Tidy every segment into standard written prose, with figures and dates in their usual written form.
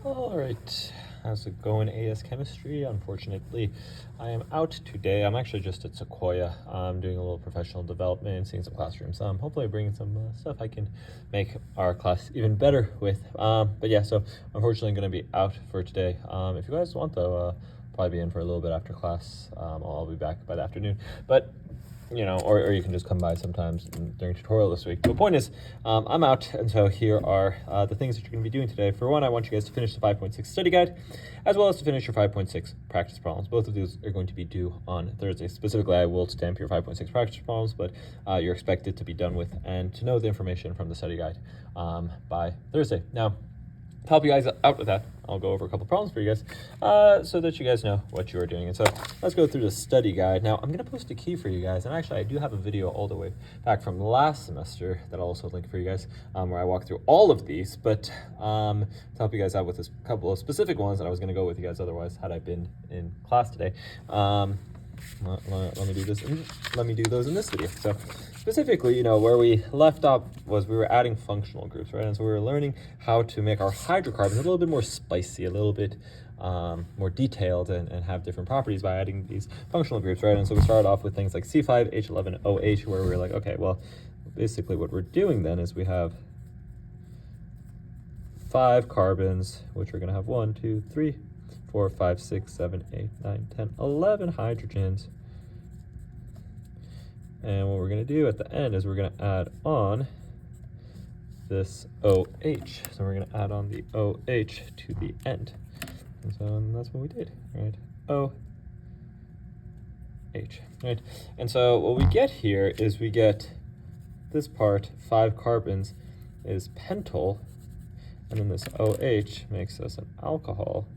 All right, how's it going, AS Chemistry? Unfortunately, I am out today. I'm actually just at Sequoia. I'm doing a little professional development, seeing some classrooms. Hopefully bringing some stuff I can make our class even better with. But yeah, so unfortunately going to be out for today. If you guys want though, probably be in for a little bit after class. I'll be back by the afternoon. But you know, or you can just come by sometimes during tutorial this week. The point is, I'm out, and so here are the things that you're going to be doing today. For one, I want you guys to finish the 5.6 study guide, as well as to finish your 5.6 practice problems. Both of these are going to be due on Thursday. Specifically, I will stamp your 5.6 practice problems, but you're expected to be done with and to know the information from the study guide by Thursday. Now, to help you guys out with that, I'll go over a couple problems for you guys so that you guys know what you are doing. And so let's go through the study guide. Now, I'm going to post a key for you guys. And actually, I do have a video all the way back from last semester that I'll also link for you guys where I walk through all of these. But to help you guys out with this couple of specific ones that I was going to go with you guys otherwise had I been in class today. Let me do this. Let me do those in this video. So specifically, you know, where we left off was we were adding functional groups, right? And so we were learning how to make our hydrocarbons a little bit more spicy, a little bit more detailed and have different properties by adding these functional groups, right? And so we started off with things like C5H11OH, where we were like, okay, well, basically what we're doing then is we have 5 carbons, which are going to have 1, 2, 3, 4, 5, 6, 7, 8, 9, 10, 11 hydrogens. And what we're going to do at the end is we're going to add on this OH. So we're going to add on the OH to the end. And so that's what we did, right? OH, right? And so what we get here is we get this part, 5 carbons, is pentyl, and then this OH makes us an alcohol.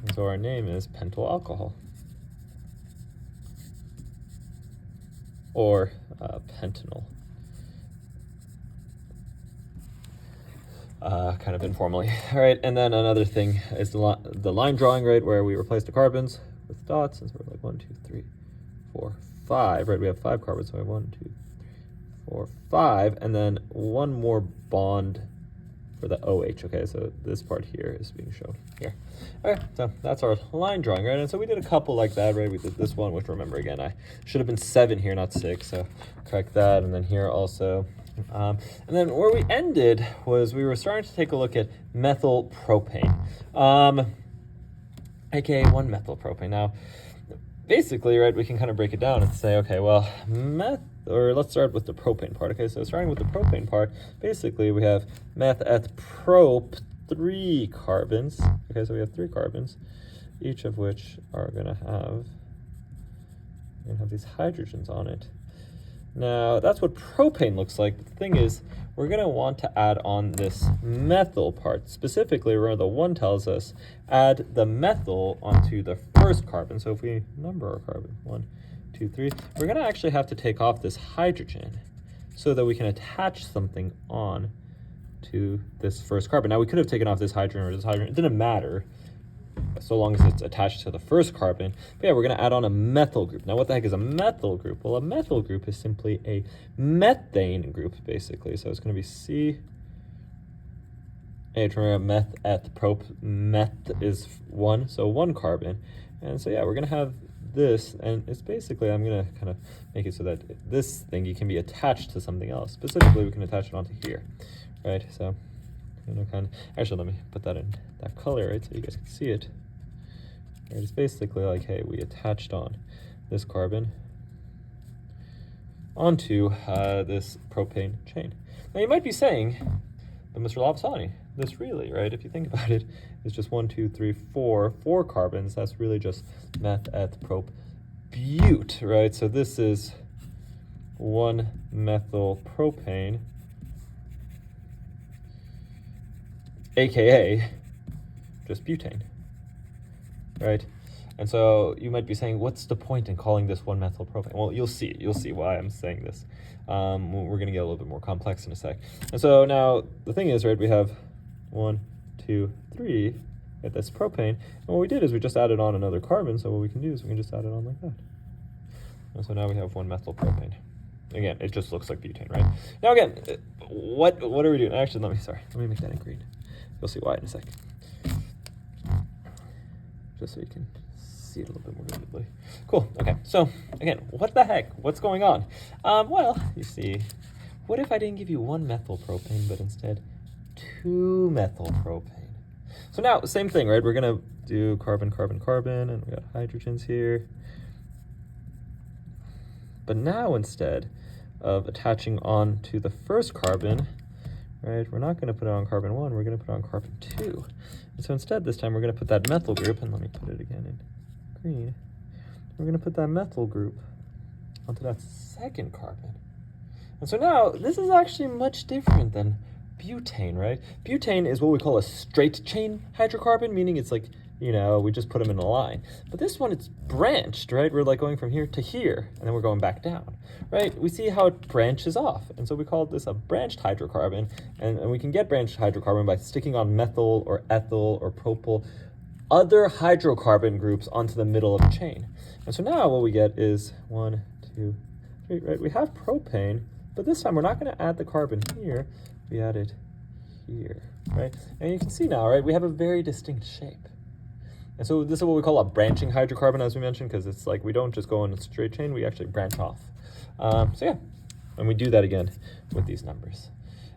And so our name is pentyl alcohol, or pentanol, kind of informally. All right, and then another thing is the line drawing, right, where we replace the carbons with dots, and so we're like 1, 2, 3, 4, 5, right? We have 5 carbons, so we have 1, 2, 3, 4, 5, and then one more bond for the OH. Okay, so this part here is being shown here. Okay, so that's our line drawing, right? And so we did a couple like that, right? We did this one, which, remember, again, I should have been 7 here, not 6, so correct that. And then here also. And then where we ended was we were starting to take a look at methyl propane, aka 1-methylpropane. Now, basically, right, we can kind of break it down and say, okay, well, let's start with the propane part. Okay, so starting with the propane part, basically we have meth eth prop 3 carbons. Okay, so we have 3 carbons, each of which are gonna have these hydrogens on it. Now that's what propane looks like. But the thing is, we're gonna want to add on this methyl part. Specifically, remember the 1 tells us add the methyl onto the first carbon. So if we number our carbon, 1, 2, 3, we're gonna actually have to take off this hydrogen so that we can attach something on to this first carbon. Now we could have taken off this hydrogen or this hydrogen, it didn't matter so long as it's attached to the first carbon. But yeah, we're gonna add on a methyl group. Now what the heck is a methyl group? Well, a methyl group is simply a methane group, basically. So it's gonna be C, remember meth eth prop, meth is 1, so 1 carbon. And so yeah, we're gonna have this, and it's basically, I'm gonna kind of make it so that this thing can be attached to something else. Specifically, we can attach it onto here, right? So, kind of, actually, let me put that in that color, right, so you guys can see it. Right, it's basically like, hey, we attached on this carbon onto this propane chain. Now you might be saying, but Mr. Lavasani, this really, right, if you think about it, is just 1, 2, 3, 4 carbons. That's really just meth eth prop bute, right? So this is 1-methylpropane, aka just butane, right? And so you might be saying, what's the point in calling this 1-methylpropane? Well, you'll see why I'm saying this. We're gonna get a little bit more complex in a sec. And so now the thing is, right, we have 1, 2, 3, right, that's propane. And what we did is we just added on another carbon. So what we can do is we can just add it on like that. And so now we have 1-methylpropane. Again, it just looks like butane, right? Now again, what are we doing? Actually, let me make that in green. You'll see why in a sec. just so you can see it a little bit more vividly. Cool. Okay. So again, what the heck? What's going on? Well, you see, what if I didn't give you 1 methylpropane, but instead 2 methylpropane? So now, same thing, right? We're gonna do carbon, carbon, carbon, and we got hydrogens here. But now, instead of attaching on to the first carbon, right, we're not gonna put it on carbon 1, we're gonna put it on carbon 2. And so instead, this time, we're gonna put that methyl group, and let me put it again in green. We're gonna put that methyl group onto that second carbon. And so now, this is actually much different than butane, right? Butane is what we call a straight chain hydrocarbon, meaning it's like, you know, we just put them in a line. But this one, it's branched, right? We're like going from here to here, and then we're going back down, right? We see how it branches off. And so we call this a branched hydrocarbon. And we can get branched hydrocarbon by sticking on methyl or ethyl or propyl, other hydrocarbon groups onto the middle of the chain. And so now what we get is 1, 2, 3, right? We have propane, but this time we're not going to add the carbon here. We add it here, right? And you can see now, right, we have a very distinct shape. And so this is what we call a branching hydrocarbon, as we mentioned, because it's like we don't just go in a straight chain, we actually branch off. So yeah, and we do that again with these numbers.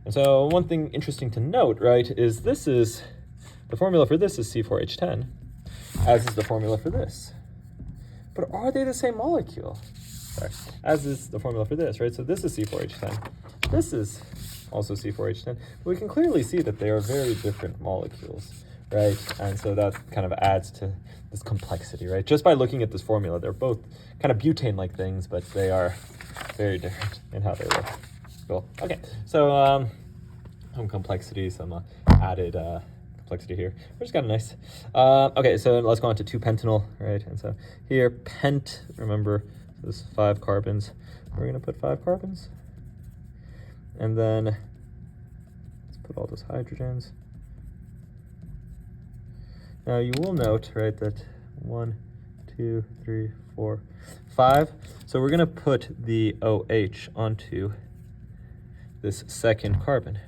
And so one thing interesting to note, right, is this is, the formula for this is C4H10, as is the formula for this. But are they the same molecule? Sorry, as is the formula for this, right? So this is C4H10. This is also C4H10. But we can clearly see that they are very different molecules, right? And so that kind of adds to this complexity, right? Just by looking at this formula, they're both kind of butane-like things, but they are very different in how they look. Cool. Okay, so some complexity, some added complexity here, which is kind of nice. Okay, so let's go on to 2-pentanol, right? And so here, pent, remember, this is 5 carbons. We're going to put 5 carbons. And then let's put all those hydrogens. Now you will note, right, that 1, 2, 3, 4, 5. So we're going to put the OH onto this second carbon.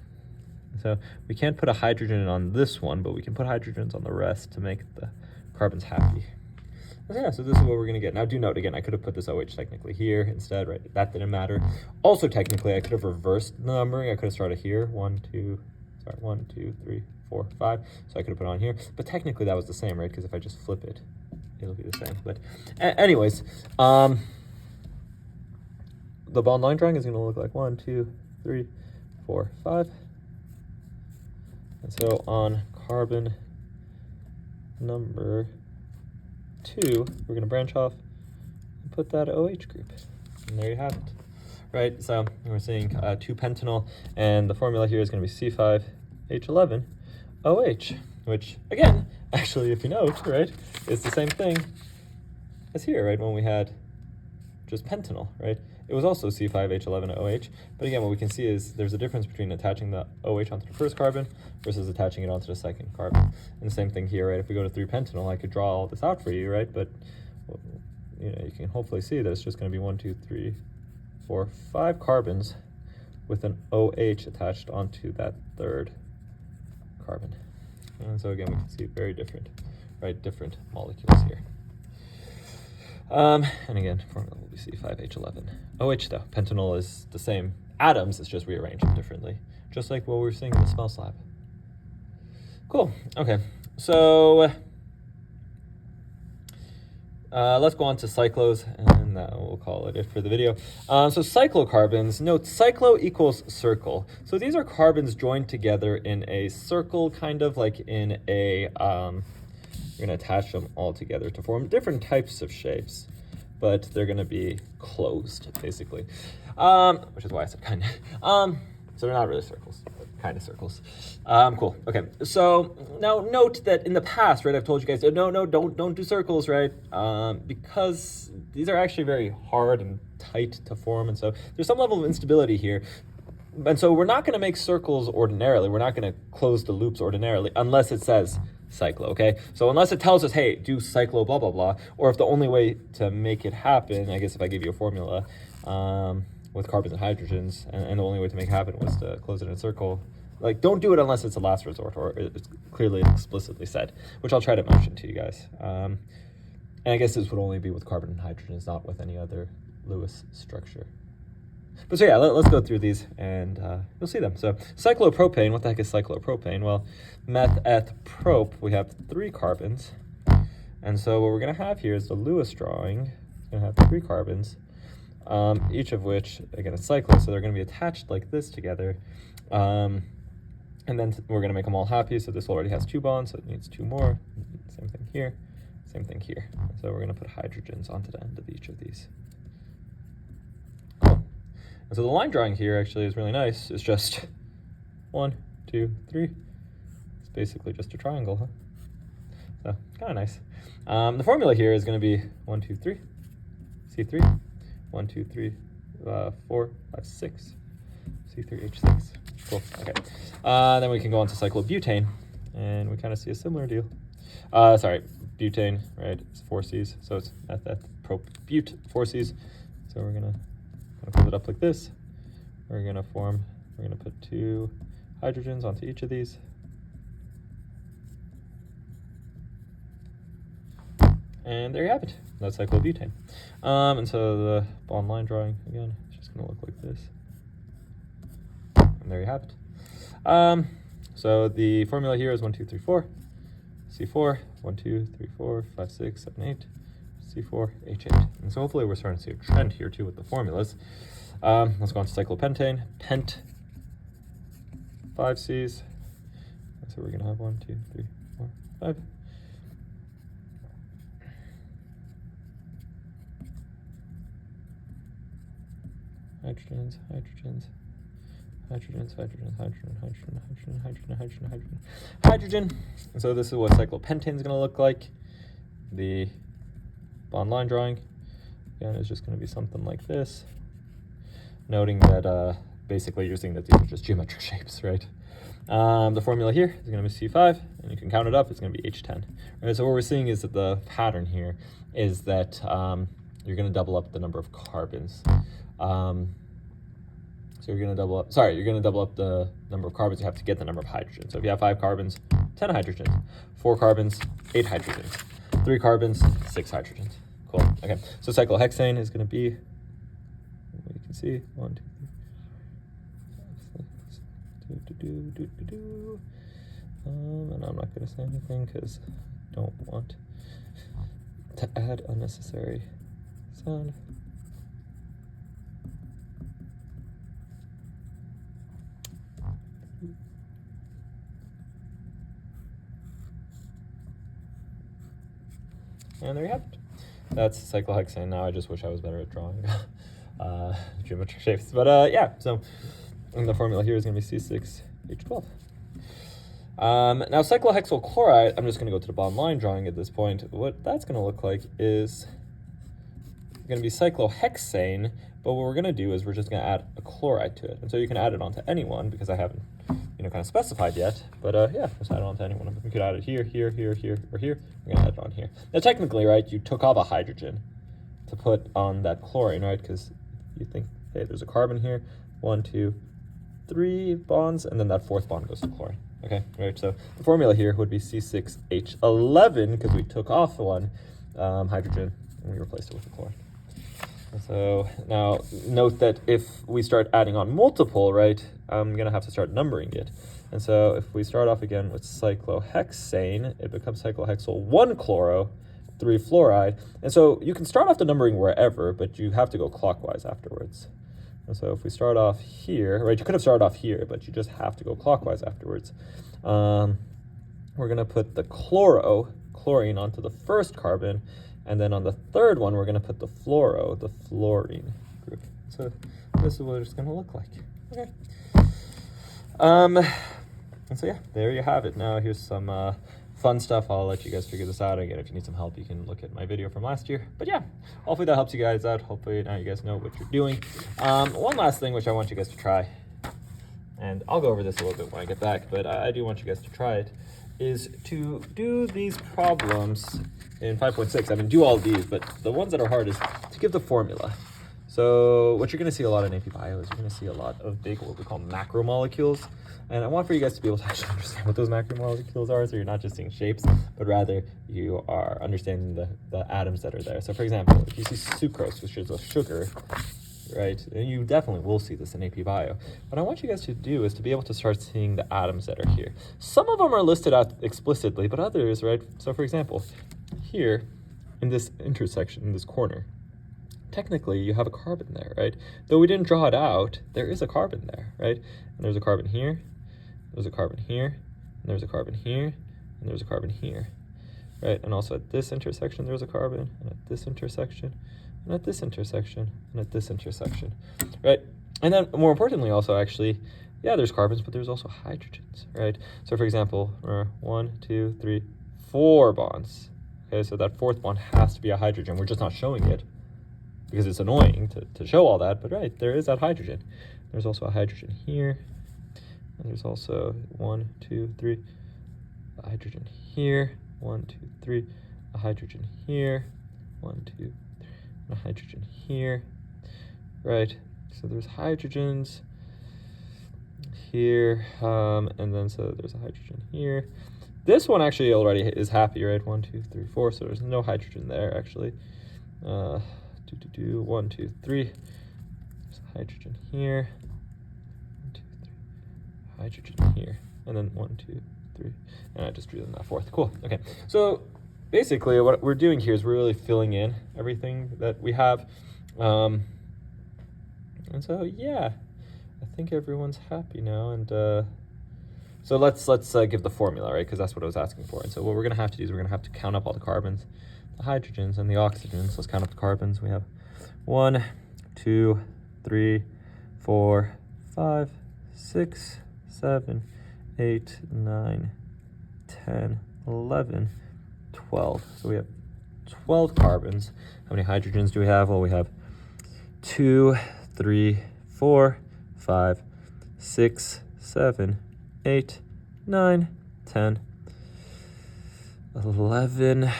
So we can't put a hydrogen on this one, but we can put hydrogens on the rest to make the carbons happy. Yeah, so this is what we're going to get. Now do note, again, I could have put this OH technically here instead, right? That didn't matter. Also, technically, I could have reversed the numbering. I could have started here, 1, 2, 3, 4, 5. So I could have put it on here. But technically, that was the same, right? Because if I just flip it, it'll be the same. But anyways, the bond line drawing is going to look like 1, 2, 3, 4, 5. And so on carbon number 2, we're going to branch off and put that OH group. And there you have it. Right, so we're seeing 2-pentanol, and the formula here is going to be C5H11OH, which, again, actually, if you note, right, is the same thing as here, right, when we had just pentanol, right? It was also C5H11OH, but again, what we can see is there's a difference between attaching the OH onto the first carbon versus attaching it onto the second carbon. And the same thing here, right? If we go to 3-pentanol, I could draw all this out for you, right? But you know, you can hopefully see that it's just going to be 1, 2, 3, 4, 5 carbons with an OH attached onto that third carbon. And so again, we can see very different, right? Different molecules here. And again, formula will be C5H11OH though. Pentanol is the same atoms, it's just rearranged them differently. Just like what we were seeing in the smell slab. Cool, okay. So, let's go on to cyclos, and we'll call it for the video. So cyclocarbons, note cyclo equals circle. So these are carbons joined together in a circle, kind of like in a, we're going to attach them all together to form different types of shapes, but they're going to be closed, basically, which is why I said kind of. So they're not really circles, but kind of circles. Cool. Okay. So now note that in the past, right, I've told you guys, no, don't do circles, right? Because these are actually very hard and tight to form, and so there's some level of instability here. And so we're not going to make circles ordinarily. We're not going to close the loops ordinarily unless it says cyclo, okay? So unless it tells us, hey, do cyclo blah, blah, blah, or if the only way to make it happen, I guess if I give you a formula with carbons and hydrogens, and the only way to make it happen was to close it in a circle, like, don't do it unless it's a last resort or it's clearly explicitly said, which I'll try to mention to you guys. And I guess this would only be with carbon and hydrogen, is not with any other Lewis structure. But so yeah, let's go through these and you'll see them. So cyclopropane, what the heck is cyclopropane? Well, meth, eth, prop, we have 3 carbons. And so what we're going to have here is the Lewis drawing. It's going to have 3 carbons, each of which, again, is cyclo, so they're going to be attached like this together. And then we're going to make them all happy, so this already has 2 bonds, so it needs 2 more. Same thing here, same thing here. So we're going to put hydrogens onto the end of each of these. Cool. And so the line drawing here actually is really nice. It's just 1, 2, 3. It's basically just a triangle, huh? So kind of nice. The formula here is going to be 1, 2, 3, C3, 1, 2, 3, 4, 5, 6, C3H6. Cool. Okay. Then we can go on to cyclobutane, and we kind of see a similar deal. Sorry, butane, right? It's 4 C's, so it's meth, eth, prop, bute, 4 C's. So we're gonna fill it up like this. We're gonna put 2 hydrogens onto each of these. And there you have it. That's cyclobutane. And so the bond line drawing, again, it's just gonna look like this. And there you have it. So the formula here is 1, 2, 3, 4, C4, 1, 2, 3, 4, 5, 6, 7, 8, C4, H8. And so hopefully we're starting to see a trend here too with the formulas. Let's go on to cyclopentane, pent, 5 C's. So we're gonna have 1, 2, 3, 4, 5. Hydrogens, hydrogens, hydrogens, hydrogen, hydrogen, hydrogen, hydrogen, hydrogen, hydrogen, hydrogen, hydrogen. And so this is what cyclopentane is going to look like. The bond line drawing, again, is just going to be something like this. Noting that basically you're seeing that these are just geometric shapes, right? The formula here is going to be C5, and you can count it up. It's going to be H10. Right? So what we're seeing is that the pattern here is that you're going to double up the number of carbons. So you're going to double up the number of carbons you have to get the number of hydrogens. So if you have 5 carbons, 10 hydrogens, 4 carbons, 8 hydrogens, 3 carbons, 6 hydrogens. Cool. Okay. So cyclohexane is going to be, you can see, 1, 2, 3. And I'm not going to say anything because I don't want to add unnecessary sound. And there you have it. That's cyclohexane. Now I just wish I was better at drawing geometric shapes. But yeah, so and the formula here is going to be C6H12. Now cyclohexyl chloride, I'm just going to go to the bond line drawing at this point. What that's going to look like is going to be cyclohexane, but what we're going to do is we're just going to add a chloride to it. And so you can add it onto any one because I haven't kind of specified yet, but yeah, just add it onto any one of them. We could add it here, here, here, here, or here. We're gonna add it on here. Now technically, right, you took off a hydrogen to put on that chlorine, right? Because you think, hey, there's a carbon here, 1, 2, 3 bonds, and then that 4th bond goes to chlorine. Okay, right, so the formula here would be C6H11 because we took off one hydrogen and we replaced it with a chlorine. So now note that if we start adding on multiple, right, I'm going to have to start numbering it. And so if we start off again with cyclohexane, it becomes cyclohexyl 1-chloro, 3-fluoride. And so you can start off the numbering wherever, but you have to go clockwise afterwards. And so if we start off here, right, you could have started off here, but you just have to go clockwise afterwards. We're going to put the chlorine onto the first carbon. And then on the third one, we're going to put the fluorine group. So this is what it's going to look like. Okay. And so yeah, there you have it. Now here's some fun stuff. I'll let you guys figure this out. Again, if you need some help, you can look at my video from last year. But yeah, hopefully that helps you guys out. Hopefully now you guys know what you're doing. One last thing which I want you guys to try, and I'll go over this a little bit when I get back, but I do want you guys to try it, is to do these problems in 5.6. I mean, do all of these, but the ones that are hard is to give the formula. So what you're going to see a lot in AP Bio is you're going to see a lot of big, what we call macromolecules. And I want for you guys to be able to actually understand what those macromolecules are, so you're not just seeing shapes, but rather you are understanding the atoms that are there. So for example, if you see sucrose, which is a sugar, right, and you definitely will see this in AP Bio, what I want you guys to do is to be able to start seeing the atoms that are here. Some of them are listed out explicitly, but others, right, so for example, here in this intersection, in this corner, technically you have a carbon there, right? Though we didn't draw it out, there is a carbon there, right? And there's a carbon here, there's a carbon here, and there's a carbon here, and there's a carbon here, right? And also at this intersection, there's a carbon, and at this intersection, and at this intersection, and at this intersection, right? And then more importantly also actually, yeah, there's carbons, but there's also hydrogens, right? So for example, 1, 2, 3, 4 bonds. Okay, so that fourth bond has to be a hydrogen. We're just not showing it because it's annoying to show all that, but right, there is that hydrogen. There's also a hydrogen here, and there's also 1, 2, 3, a hydrogen here, 1, 2, 3, a hydrogen here, 1, 2, 3, and a hydrogen here, right? So there's hydrogens here, and then so there's a hydrogen here. This one actually already is happy, right? 1, 2, 3, 4, so there's no hydrogen there actually. 1, 2, 3. There's a hydrogen here. 1, 2, 3. Hydrogen here. And then 1, 2, 3. And I just drew them that fourth. Cool. Okay. So basically what we're doing here is we're really filling in everything that we have. And so yeah, I think everyone's happy now. And so let's give the formula, right? Because that's what I was asking for. And so what we're going to have to do is we're going to have to count up all the carbons, the hydrogens, and the oxygens. Let's count up the carbons. We have 1, 2, 3, 4, 5, 6, 7, 8, 9, 10, 11, 12. So we have 12 carbons. How many hydrogens do we have? Well, we have 2, 3, 4, 5, 6, 7, 8, 9, 10, 11,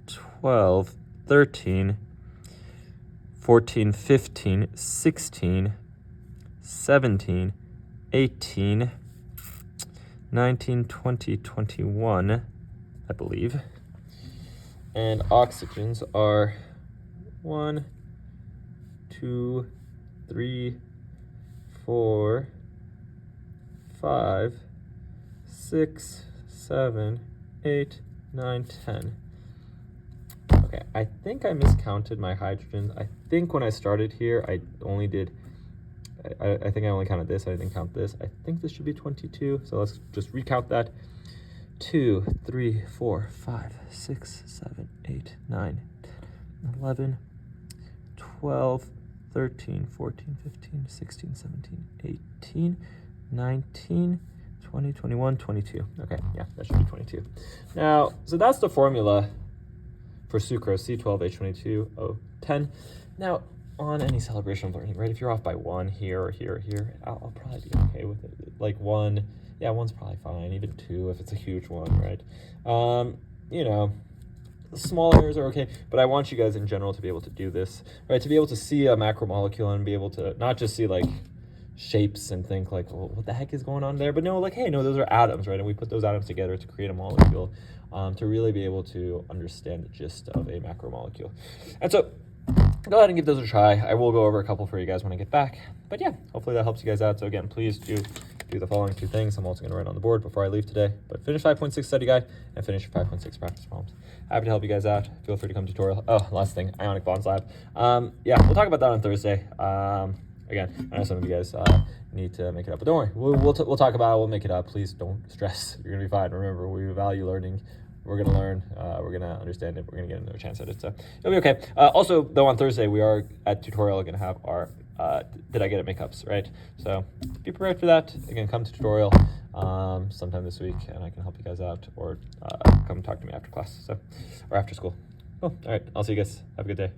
12, 13, 14, 15, 16, 17, 18, 19, 20, 21, I believe. And oxygens are 1, 2, 3, 4, 5, 6, 7, 8, 9, 10. Okay, I think I miscounted my hydrogens. I think when I started here, I only did, I think I only counted this. I didn't count this. I think this should be 22. So let's just recount that. 2, 3, 4, 5, 6, 7, 8, 9, 10, 11, 12, 13, 14, 15, 16, 17, 18, 19, 20, 21, 22. Okay, yeah, that should be 22. Now, so that's the formula for sucrose, C12H22O10. Now, on any celebration of learning, right, if you're off by 1 here or here or here, I'll probably be okay with it. Like 1, yeah, 1's probably fine, even 2 if it's a huge one, right? You know, small errors are okay, but I want you guys in general to be able to do this, right? To be able to see a macromolecule and be able to not just see like shapes and think like, well, what the heck is going on there? But no, like, hey, no, those are atoms, right? And we put those atoms together to create a molecule, to really be able to understand the gist of a macromolecule. And so go ahead and give those a try. I will go over a couple for you guys when I get back. But yeah, hopefully that helps you guys out. So again, please do the following 2 things. I'm also going to write on the board before I leave today. But finish 5.6 study guide and finish your 5.6 practice problems. Happy to help you guys out. Feel free to come tutorial. Oh, last thing, ionic bonds lab. Yeah, we'll talk about that on Thursday. Again, I know some of you guys need to make it up, but don't worry. We'll talk about it. We'll make it up. Please don't stress. You're going to be fine. Remember, we value learning. We're going to learn. We're going to understand it. We're going to get another chance at it. So it'll be okay. Also, though, on Thursday, we are at tutorial going to have our Did I Get It makeups, right? So be prepared for that. Again, come to tutorial sometime this week, and I can help you guys out, or come talk to me after class, or after school. Cool. All right. I'll see you guys. Have a good day.